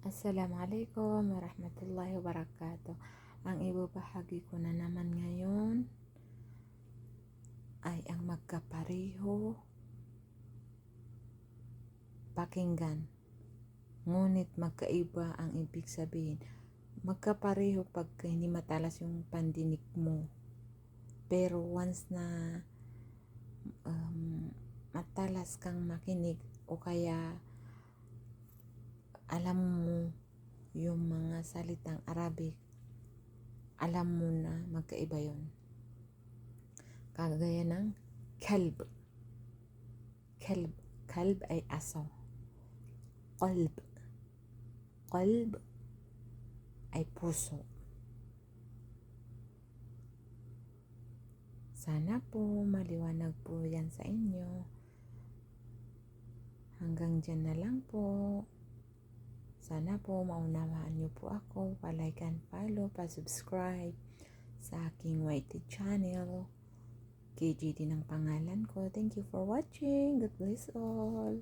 Assalamualaikum warahmatullahi wabarakatuh. Ang ibabahagi ko na naman ngayon ay ang magkapareho pakinggan. Ngunit magkaiba ang ibig sabihin. Magkapareho pag hindi matalas yung pandinig mo. Pero once na matalas kang makinig o kaya alam mo yung mga salitang Arabic, alam mo na magkaiba yun. Kagaya ng kalb. Kalb ay aso. Qalb ay puso. Sana po maliwanag po yan sa inyo. Hanggang dyan na lang po. Sana po maunawaan niyo po ako. Pa-like and follow, pa-subscribe sa aking YT channel. KGD ng pangalan ko. Thank you for watching. God bless all.